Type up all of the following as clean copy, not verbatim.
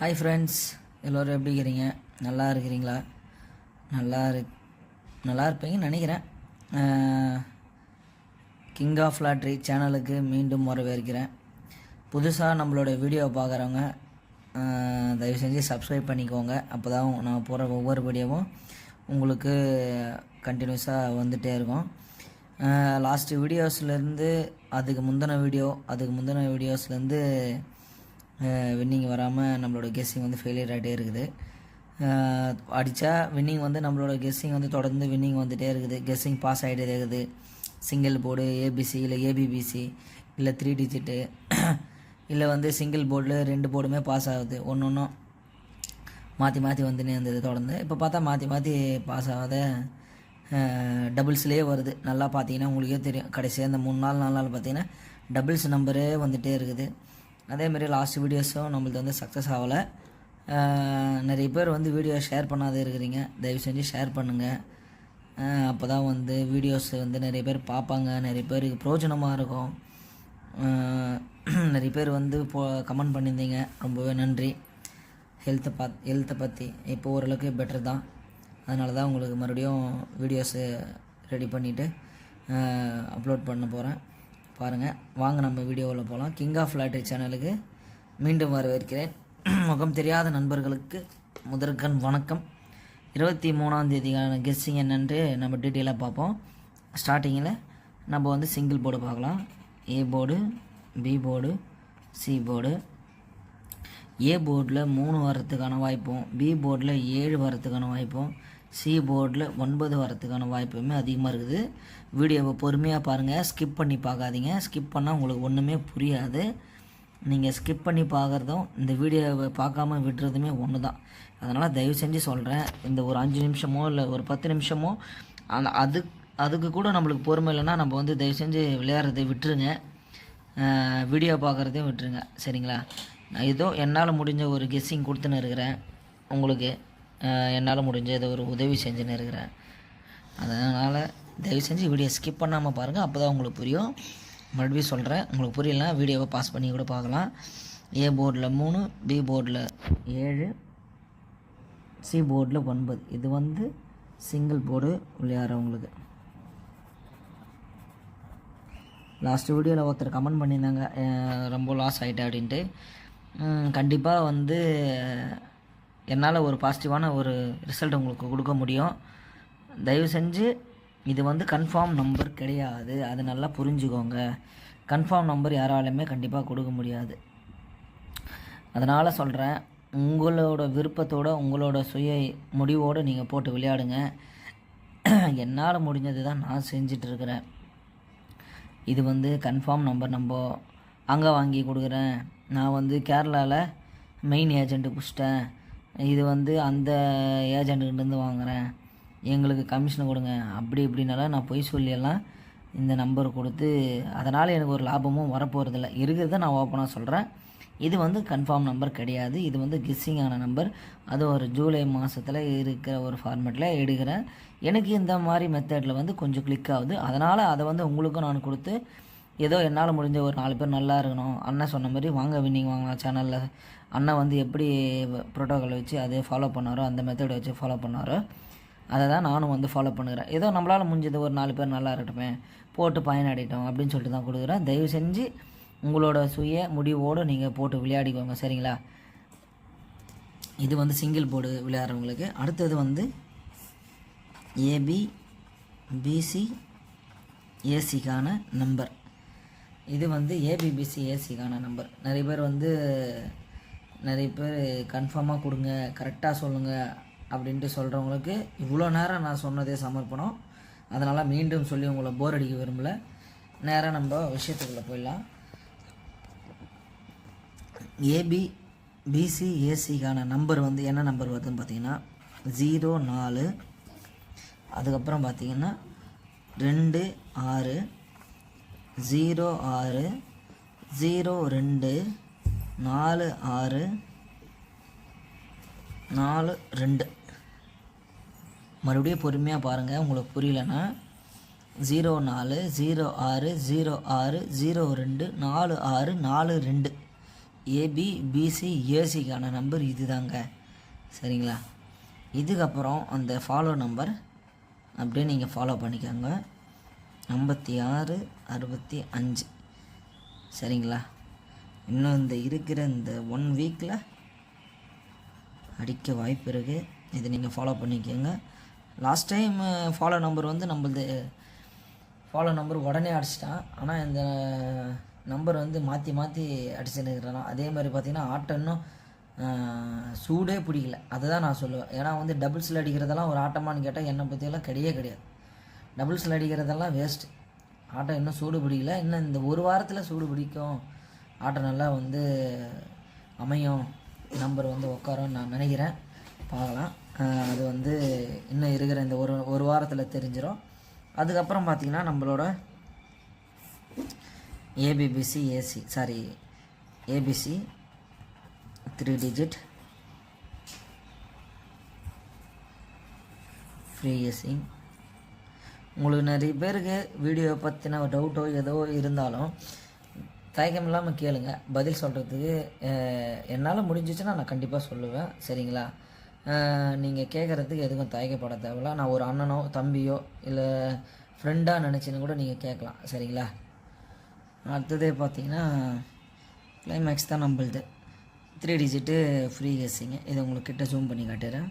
Hi friends, எல்லோரும் எப்படி இருக்கிறீங்க? நல்லா இருக்கிறீங்களா? நல்லா இருப்பீங்கன்னு நினைக்கிறேன். கிங் ஆஃப் லாட்ரி சேனலுக்கு மீண்டும் வரவேற்கிறேன். புதுசாக நம்மளோட வீடியோவை பார்க்குறவங்க தயவு செஞ்சு சப்ஸ்கிரைப் பண்ணிக்கோங்க. அப்போ தான் நான் போகிற ஒவ்வொரு வீடியோவும் உங்களுக்கு கண்டினியூஸாக வந்துகிட்டே இருக்கும். லாஸ்ட்டு வீடியோஸ்லேருந்து அதுக்கு முந்தின வீடியோஸ்லேருந்து வின்னிங் வராமல் நம்மளோட கெஸ்ஸிங் வந்து ஃபெயிலியர் ஆகிட்டே இருக்குது. அடித்தா வின்னிங் வந்து நம்மளோட கெஸ்ஸிங் வந்து தொடர்ந்து வின்னிங் வந்துகிட்டே இருக்குது. கெஸ்ஸிங் பாஸ் ஆகிட்டே இருக்குது. சிங்கிள் போர்டு ஏபிசி இல்லை ஏபிபிசி இல்லை 3 டிஜிட்டு இல்லை வந்து சிங்கிள் போர்டில் 2 போர்டுமே பாஸ் ஆகுது. ஒன்றும் மாற்றி வந்துன்னே இருந்தது தொடர்ந்து. இப்போ பார்த்தா மாற்றி பாஸ் ஆகாத டபுள்ஸ்லேயே வருது. நல்லா பார்த்தீங்கன்னா உங்களுக்கே தெரியும். கடைசியாக இந்த 3 நாள் 4 நாள் பார்த்தீங்கன்னா டபுள்ஸ் நம்பரே வந்துகிட்டே இருக்குது. அதேமாதிரி லாஸ்ட் வீடியோஸும் நம்மளுக்கு வந்து சக்ஸஸ் ஆகலை. நிறைய பேர் வந்து வீடியோ ஷேர் பண்ணாதே இருக்கிறீங்க. தயவு செஞ்சு ஷேர் பண்ணுங்கள். அப்போ தான் வந்து வீடியோஸ் வந்து நிறைய பேர் பார்ப்பாங்க, நிறைய பேருக்கு பிரயோஜனமாக இருக்கும். நிறைய பேர் வந்து கமெண்ட் பண்ணியிருந்தீங்க, ரொம்பவே நன்றி. ஹெல்த்தை பற்றி இப்போ ஓரளவுக்கு பெட்டர் தான். அதனால தான் உங்களுக்கு மறுபடியும் வீடியோஸு ரெடி பண்ணிவிட்டு அப்லோட் பண்ண போகிறேன். பாருங்கள், வாங்க நம்ம வீடியோவில் போகலாம். கிங் ஆஃப் லாட்ரி சேனலுக்கு மீண்டும் வரவேற்கிறேன். முகம் தெரியாத நண்பர்களுக்கு முதற்கண் வணக்கம். 23ஆம் தேதிக்கான கெஸ்ஸிங் என்னென்று நம்ம டீட்டெயிலாக பார்ப்போம். ஸ்டார்டிங்கில் நம்ம வந்து சிங்கிள் போர்டு பார்க்கலாம். A board, B board, C board. A போர்டில் 3 வரத்துக்கான வாய்ப்பும், பி போர்டில் 7 வரத்துக்கான வாய்ப்பும், சி போர்டில் 9 வரத்துக்கான வாய்ப்புமே அதிகமாக இருக்குது. வீடியோவை பொறுமையாக பாருங்கள், ஸ்கிப் பண்ணி பார்க்காதீங்க. ஸ்கிப் பண்ணால் உங்களுக்கு ஒன்றுமே புரியாது. நீங்கள் ஸ்கிப் பண்ணி பார்க்குறதும் இந்த வீடியோவை பார்க்காம விடுறதுமே ஒன்று தான். அதனால் தயவு செஞ்சு சொல்கிறேன், இந்த ஒரு 5 நிமிஷமோ இல்லை ஒரு 10 நிமிஷமோ அதுக்கு கூட நம்மளுக்கு பொறுமை இல்லைன்னா நம்ம வந்து தயவு செஞ்சு விளையாடுறதை விட்டுருங்க. வீடியோ பார்க்குறதையும் விட்டுருங்க, சரிங்களா? நான் ஏதோ என்னால் முடிஞ்ச ஒரு கெஸ்ஸிங் கொடுத்துன்னு இருக்கிறேன். உங்களுக்கு என்னால் முடிஞ்ச ஏதோ ஒரு உதவி செஞ்சுன்னு இருக்கிறேன். அதனால் தயவு செஞ்சு வீடியோ ஸ்கிப் பண்ணாமல் பாருங்கள். அப்போ தான் உங்களுக்கு புரியும். மறுபடியும் சொல்கிறேன், உங்களுக்கு புரியலனா வீடியோவை பாஸ் பண்ணி கூட பார்க்கலாம். ஏ போர்டில் 3, பி போர்டில் 7, சி போர்டில் 9. இது வந்து சிங்கிள் போர்டு விளையாடுறவங்களுக்கு. லாஸ்ட் வீடியோவில் ஒருத்தர் கமெண்ட் பண்ணியிருந்தாங்க, ரொம்ப லாஸ் ஆகிட்டேன் அப்படின்ட்டு. கண்டிப்பாக வந்து என்னால் ஒரு பாசிட்டிவான ஒரு ரிசல்ட் உங்களுக்கு கொடுக்க முடியும். தயவு செஞ்சு இது வந்து கன்ஃபார்ம் நம்பர் கிடையாது, அது நல்லா புரிஞ்சுக்கோங்க. கன்ஃபார்ம் நம்பர் யாராலுமே கண்டிப்பாக கொடுக்க முடியாது. அதனால் சொல்கிறேன், உங்களோட விருப்பத்தோடு உங்களோட சுய முடிவோடு நீங்கள் போட்டு விளையாடுங்க. என்னால் முடிஞ்சது தான் நான் செஞ்சிட்ருக்கிறேன். இது வந்து கன்ஃபார்ம் நம்பர் நம்ம அங்கே வாங்கி கொடுக்குறேன். நான் வந்து கேரளாவில் மெயின் ஏஜெண்ட்டு பிடிச்சிட்டேன். இது வந்து அந்த ஏஜெண்ட்டுக்கிட்டேருந்து வாங்குகிறேன், எங்களுக்கு கமிஷன் கொடுங்க அப்படி இப்படின்னால நான் பொய் சொல்லியெல்லாம் இந்த நம்பர் கொடுத்து அதனால் எனக்கு ஒரு லாபமும் வரப்போகிறதில்ல. இருக்கிறத நான் ஓப்பனாக சொல்கிறேன். இது வந்து கன்ஃபார்ம் நம்பர் கிடையாது. இது வந்து கெஸ்ஸிங்கான நம்பர். அது ஒரு ஜூலை மாதத்தில் இருக்கிற ஒரு ஃபார்மேட்டில் எடுக்கிறேன். எனக்கு இந்த மாதிரி மெத்தடில் வந்து கொஞ்சம் கிளிக் ஆகுது. அதனால் அதை வந்து உங்களுக்கும் நான் கொடுத்து ஏதோ என்னால் முடிஞ்ச ஒரு 4 பேர் நல்லா இருக்கணும். அண்ணன் சொன்ன மாதிரி வாங்க வின்னிங் வாங்கலாம் சேனலில். அண்ணன் வந்து எப்படி ப்ரோட்டோக்கால் வச்சு அதே ஃபாலோ பண்ணாரோ, அந்த மெத்தடை வச்சு ஃபாலோ பண்ணாரோ, அதை தான் நானும் வந்து ஃபாலோ பண்ணுகிறேன். ஏதோ நம்மளால் முடிஞ்சது ஒரு 4 பேர் நல்லா இருக்கட்டுமே, போட்டு பயனடைட்டோம் அப்படின்னு சொல்லிட்டு தான் கொடுக்குறேன். தயவு செஞ்சு உங்களோட சுய முடிவோடு நீங்கள் போட்டு விளையாடிக்கோங்க, சரிங்களா? இது வந்து சிங்கிள் போர்டு விளையாடுறவங்களுக்கு. அடுத்தது வந்து ஏபி, பிசி, ஏசிக்கான நம்பர். இது வந்து ஏபிபிசி ஏசிக்கான நம்பர். நிறைய பேர் கன்ஃபார்மாக கொடுங்க, கரெக்டாக சொல்லுங்கள் அப்படின்ட்டு சொல்கிறவங்களுக்கு இவ்வளோ நேரம் நான் சொன்னதே சமர்ப்பணம். அதனால் மீண்டும் சொல்லி உங்களை போர் அடிக்க விரும்பலை. நேராக நம்ம விஷயத்துக்குள்ளே போயிடலாம். ஏபி, பிசி, ஏசிக்கான நம்பர் வந்து என்ன நம்பர் வருதுன்னு பார்த்தீங்கன்னா 04, அதுக்கப்புறம் பார்த்தீங்கன்னா 2, 6, 06, 02, 4, 6, 4, 2. மறுபடியும் பொறுமையாக பாருங்கள், உங்களுக்கு புரியலன்னா 04, 06, 06, 02, 46, 42 ஏபி பிசி ஏசிக்கான நம்பர் இது தாங்க. சரிங்களா? இதுக்கப்புறம் அந்த ஃபாலோ நம்பர் அப்படியே நீங்கள் ஃபாலோ பண்ணிக்கோங்க. 56 65. சரிங்களா? இன்னும் இந்த இருக்கிற இந்த 1 வீக்கில் அடிக்க வாய்ப்பு இருக்குது. இது நீங்கள் ஃபாலோ பண்ணிக்கோங்க. லாஸ்ட் டைம் ஃபாலோ நம்பர் வந்து நம்மளது ஃபாலோ நம்பர் உடனே அடிச்சிட்டான். ஆனால் இந்த நம்பர் வந்து மாற்றி மாற்றி அடிச்சுன்னு இருக்கிறான். அதே மாதிரி பார்த்திங்கன்னா ஆட்டம் இன்னும் சூடே பிடிக்கல. அதுதான் நான் சொல்லுவேன். ஏன்னா வந்து டபுள்ஸில் அடிக்கிறதெல்லாம் ஒரு ஆட்டமானு கேட்டால் என்னை பற்றியெல்லாம் கிடையாது. டபுள்ஸில் அடிக்கிறதெல்லாம் வேஸ்ட்டு. ஆட்டம் இன்னும் சூடு பிடிக்கல. இன்னும் இந்த ஒரு வாரத்தில் சூடு பிடிக்கும். ஆட்டம் நல்லா வந்து அமையும், நம்பர் வந்து உட்காரும் நான் நினைக்கிறேன். பார்க்கலாம். அது வந்து இன்னும் இருக்கிற இந்த ஒரு வாரத்தில் தெரிஞ்சிடும். அதுக்கப்புறம் பார்த்திங்கன்னா நம்மளோட ஏபிபிசி ஏபிசி 3 டிஜிட் ஃப்ரீ ஏசிங். உங்களுக்கு நிறைய பேருக்கு வீடியோ பற்றின டவுட்டோ ஏதோ இருந்தாலும் தயக்கம் இல்லாமல் கேளுங்க. பதில் சொல்கிறதுக்கு என்னால் முடிஞ்சிச்சுன்னா நான் கண்டிப்பாக சொல்லுவேன். சரிங்களா? நீங்கள் கேட்குறதுக்கு எதுக்கும் தயக்கப்பட தேவையில்ல. நான் ஒரு அண்ணனோ தம்பியோ இல்லை ஃப்ரெண்டாக நினச்சின்னு கூட நீங்கள் கேட்கலாம். சரிங்களா? அடுத்ததே பார்த்தீங்கன்னா கிளைமேக்ஸ் தான் நம்மளுது. 3 டிஜிட்டு ஃப்ரீ கேஸிங்க. இதை உங்களுக்கு கிட்ட ஜூம் பண்ணி காட்டுறேன்.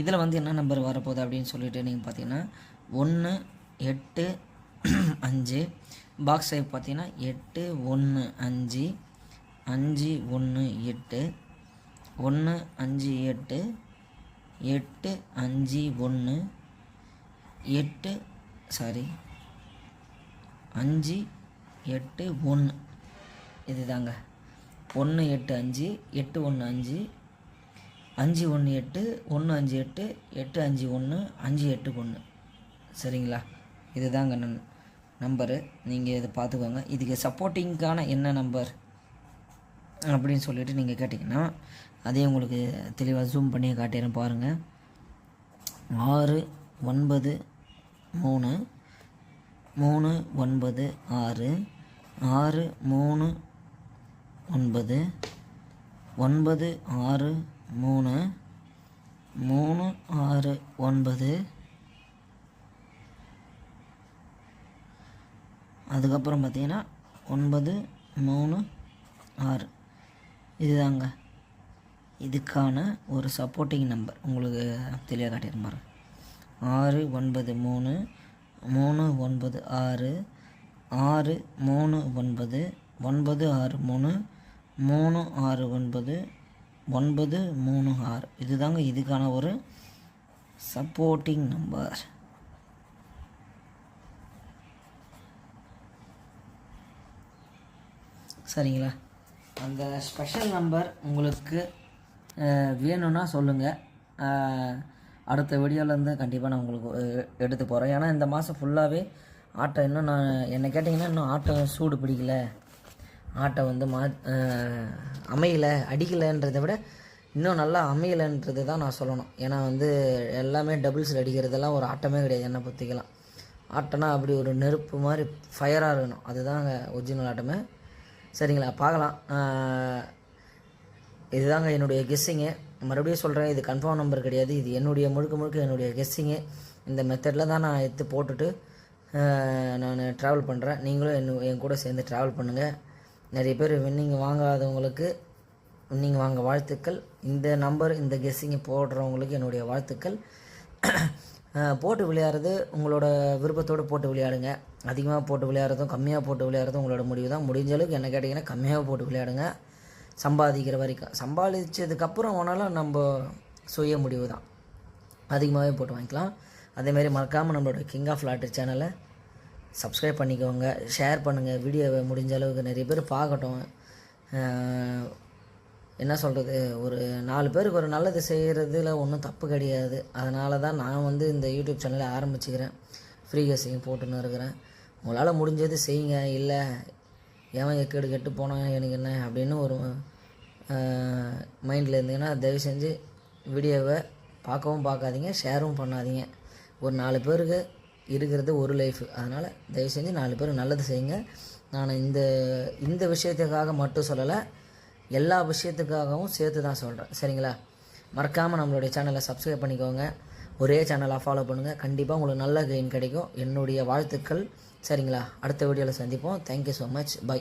இதில் வந்து என்ன நம்பர் வரப்போகுது அப்படின்னு சொல்லிட்டு நீங்கள் பார்த்தீங்கன்னா 1 8 5. பாக்ஸ் சைப் பார்த்தீங்கன்னா 8 1 5 5 1 8 1 5 8 8 5 1 8 5 8 1. இது தாங்க 1 8 5 8 1 5 5 1 8 1 5 8 8 5 1 5 8 1. சரிங்களா? இது தாங்க நம்பரு. நீங்கள் இதை பார்த்துக்கோங்க. இதுக்கு சப்போர்ட்டிங்க்கான என்ன நம்பர் அப்படின்னு சொல்லிவிட்டு நீங்கள் கேட்டிங்கன்னா அதே உங்களுக்கு தெளிவாக ஜூம் பண்ணி காட்டிடுறேன் பாருங்கள். 6 9 3 3 9 6 6 3 9 9 6 3 3 6 9. அதுக்கப்புறம் பார்த்தீங்கன்னா 9 3 6. இதுதாங்க இதுக்கான ஒரு சப்போர்ட்டிங் நம்பர். உங்களுக்கு தெளிவாக காட்டிடுறேன் பாருங்க. 6 9 3 3 9 6 6 3 9 9 6 3 3 6 9 9 3 6. இதுதாங்க இதுக்கான ஒரு சப்போர்ட்டிங் நம்பர். சரிங்களா? அந்த ஸ்பெஷல் நம்பர் உங்களுக்கு வேணும்னா சொல்லுங்கள். அடுத்த வீடியோவிலேருந்து கண்டிப்பாக நான் உங்களுக்கு எடுத்து போகிறேன். ஏன்னா இந்த மாதம் ஃபுல்லாகவே ஆட்டை இன்னும் நான் என்ன கேட்டிங்கன்னா இன்னும் ஆட்டை சூடு பிடிக்கல, ஆட்டை வந்து அமையலை அடிக்கலைன்றதை விட இன்னும் நல்லா அமையலைன்றது தான் நான் சொல்லணும். ஏன்னா வந்து எல்லாமே டபுள்ஸில் அடிக்கிறதெல்லாம் ஒரு ஆட்டமே கிடையாது. என்னை பற்றிக்கலாம் ஆட்டம்னா அப்படி ஒரு நெருப்பு மாதிரி ஃபயராக இருக்கணும். அதுதாங்க ஒரிஜினல் ஆட்டமே. சரிங்களா? பார்க்கலாம். இதுதாங்க என்னுடைய கெஸ்ஸிங்கு. மறுபடியும் சொல்கிறேன், இது கன்ஃபார்ம் நம்பர் கிடையாது. இது என்னுடைய முழுக்க என்னுடைய கெஸ்ஸிங்கு. இந்த மெத்தடில் தான் நான் எடுத்து போட்டுட்டு நான் ட்ராவல் பண்ணுறேன். நீங்களும் என் கூட சேர்ந்து ட்ராவல் பண்ணுங்கள். நிறைய பேர் வின்னிங் வாங்காதவங்களுக்கு வின்னிங் வாங்க வாழ்த்துக்கள். இந்த நம்பர் இந்த கெஸ்ஸிங்கை போடுறவங்களுக்கு என்னுடைய வாழ்த்துக்கள். போட்டு விளையாடுறது உங்களோட விருப்பத்தோடு போட்டு விளையாடுங்க. அதிகமாக போட்டு விளையாடுறதும் கம்மியாக போட்டு விளையாடுறதும் உங்களோட முடிவு தான். முடிஞ்ச அளவுக்கு என்ன கேட்டிங்கன்னா கம்மியாக போட்டு விளையாடுங்க. சம்பாதிக்கிற வரைக்கும் சம்பாதிச்சதுக்கப்புறம் ஆனாலும் நம்ம சுய முடிவு தான். அதிகமாகவே போட்டு வாங்கிக்கலாம். அதேமாதிரி மறக்காமல் நம்மளோட கிங் ஆஃப் லாட்ரி சேனலை சப்ஸ்கிரைப் பண்ணிக்கோங்க, ஷேர் பண்ணுங்கள். வீடியோவை முடிஞ்ச அளவுக்கு நிறைய பேர் பார்க்கட்டும். என்ன சொல்கிறது, ஒரு 4 பேருக்கு ஒரு நல்லது செய்கிறதுல ஒன்றும் தப்பு கிடையாது. அதனால தான் நான் வந்து இந்த யூடியூப் சேனலை ஆரம்பிச்சுக்கிறேன். ஃப்ரீ கேஸிங் போட்டுன்னு இருக்கிறேன். உங்களால் முடிஞ்சது செய்யுங்க. இல்லை ஏன் கெட்டு போனால் எனக்கு என்ன அப்படின்னு ஒரு மைண்டில் இருந்தீங்கன்னா தயவு செஞ்சு வீடியோவை பார்க்கவும் பார்க்காதீங்க, ஷேரும் பண்ணாதீங்க. ஒரு 4 பேருக்கு இருக்கிறது ஒரு லைஃப். அதனால் தயவு செஞ்சு 4 பேருக்கு நல்லது செய்யுங்க. நான் இந்த விஷயத்துக்காக மட்டும் சொல்லலை. எல்லா விஷயத்துக்காகவும் சேர்த்து தான் சொல்கிறேன். சரிங்களா? மறக்காமல் நம்மளுடைய சேனலை சப்ஸ்கிரைப் பண்ணிக்கோங்க. ஒரே சேனலாக ஃபாலோ பண்ணுங்கள். கண்டிப்பாக உங்களுக்கு நல்ல கெயின் கிடைக்கும். என்னுடைய வாழ்த்துக்கள். சரிங்களா? அடுத்த வீடியோவில் சந்திப்போம். Thank you so much. பை.